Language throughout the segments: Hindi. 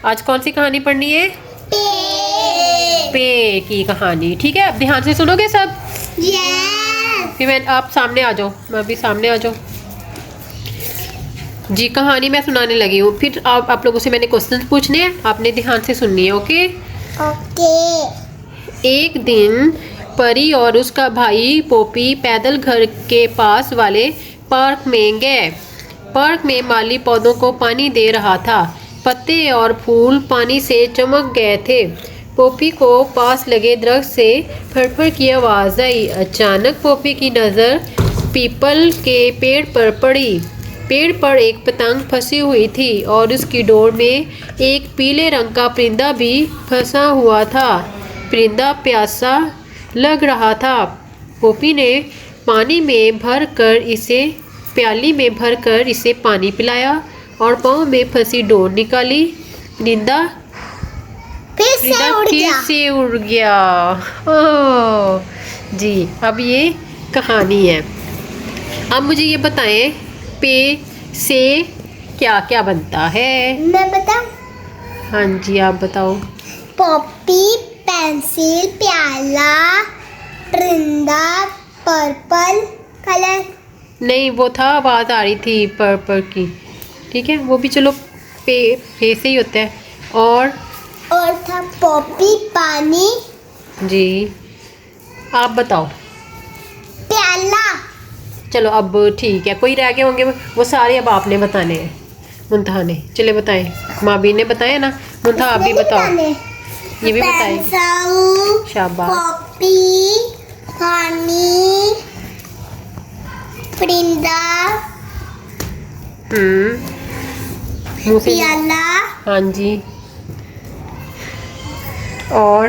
आज कौन सी कहानी पढ़नी है? पे की कहानी। ठीक है, अब ध्यान से सुनोगे सब? फिर मैं आप सामने आ जाओ, मैं भी सामने आ जाऊँ जी। कहानी मैं सुनाने लगी हूँ, फिर आप लोगों से मैंने क्वेश्चन पूछने हैं, आपने ध्यान से सुननी है। ओके एक दिन परी और उसका भाई पोपी पैदल घर के पास वाले पार्क में गए। पार्क में माली पौधों को पानी दे रहा था। पत्ते और फूल पानी से चमक गए थे। पोपी को पास लगे दरख्त से फड़फड़ की आवाज़ आई। अचानक पोपी की नज़र पीपल के पेड़ पर पड़ी। पेड़ पर एक पतंग फंसी हुई थी और उसकी डोर में एक पीले रंग का परिंदा भी फंसा हुआ था। परिंदा प्यासा लग रहा था। पोपी ने प्याली में भरकर इसे पानी पिलाया और पाँव में फंसी डोर निकाली। परिंदा फिर से उड़ गया। ओह जी, अब ये कहानी है। अब मुझे ये बताएं, पे से क्या क्या बनता है? मैं बताऊं? हाँ जी, आप बताओ। पॉपी, पेंसिल, प्याला, परिंदा, पर्पल कलर। नहीं, वो था, आवाज़ आ रही थी पर्पल की। ठीक है, वो भी चलो पे से ही होता है। और था पॉपी, पानी। जी, आप बताओ। प्याला। चलो अब ठीक है, कोई रह गए होंगे, वो सारे अब आपने बताने हैं। मुंतहा ने, चले बताएं। माबी ने बताया ना, मुंतहा आप भी बताओ। ये भी बताएं। शाबाश। पॉपी, पानी, परिंदा, प्याला। हाँ जी, और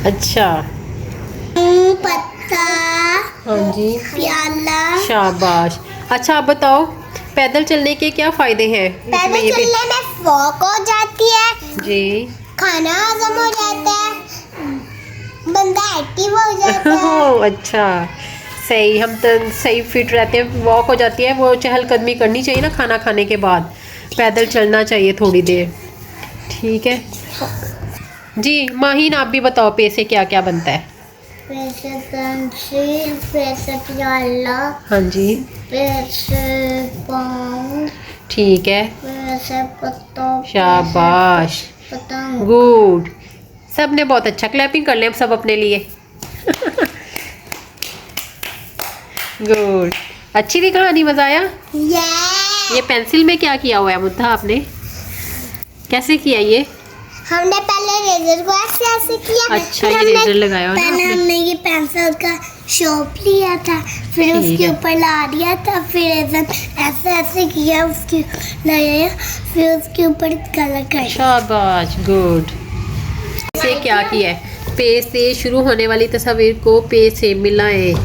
अच्छा, पत्ता। हाँ जी, प्याला। शाबाश। अच्छा, आप बताओ, पैदल चलने के क्या फायदे हैं? पैदल चलने में वॉक हो जाती है जी, खाना हजम हो जाता है, बंदा एक्टिव हो जाता है। अच्छा, सही, हम तो सही फिट रहते हैं, वॉक हो जाती है। वो चहलकदमी करनी चाहिए ना खाना खाने के बाद, पैदल चलना चाहिए थोड़ी देर। ठीक है जी। माहीन, आप भी बताओ, पे से क्या क्या बनता है? पैसे पेंसिल, पैसे प्याला। हाँ जी, पैसे पाँव। ठीक है, पैसे पत्ता। शाबाश, पतंग। गुड। सब ने बहुत अच्छा, क्लैपिंग कर लें सब अपने लिए। गुड, अच्छी थी कहानी, मजा आया। ये पेंसिल में क्या किया हुआ है मुद्दा आपने? कैसे किया ये? हमने पहले रेजर को ऐसे किया। अच्छा, ये रेजर लगाया ना पहले हमने ये पेंसिल का शेप लिया था, फिर उसके ऊपर ला दिया था, फिर ऐसे किया, उसके लगाया, फिर उसके ऊपर कलर कर। शाबाश, गुड। से क्या किया है? पे से शुरू होने वाली तस्वीर को पे से मिलाएं।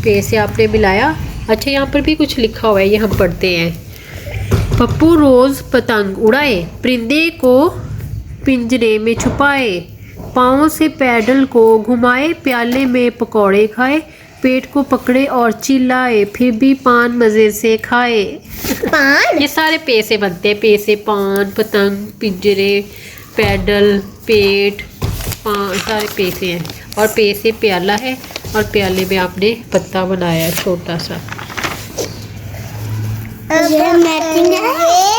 पे से आपने मिलाया। अच्छा, यहाँ पर भी कुछ लिखा हुआ है, ये हम पढ़ते हैं। पप्पू रोज पतंग उड़ाए, परिंदे को पिंजरे में छुपाए, पाँव से पैडल को घुमाए, प्याले में पकौड़े खाए, पेट को पकड़े और चिल्लाए, फिर भी पान मज़े से खाए। पान? ये सारे पे से बनते हैं। पे से पान, पतंग, पिंजरे, पैडल, पेट, पान, सारे पे से हैं। और पे से प्याला है, और प्याले में आपने पत्ता बनाया छोटा सा। ये मैचिंग है।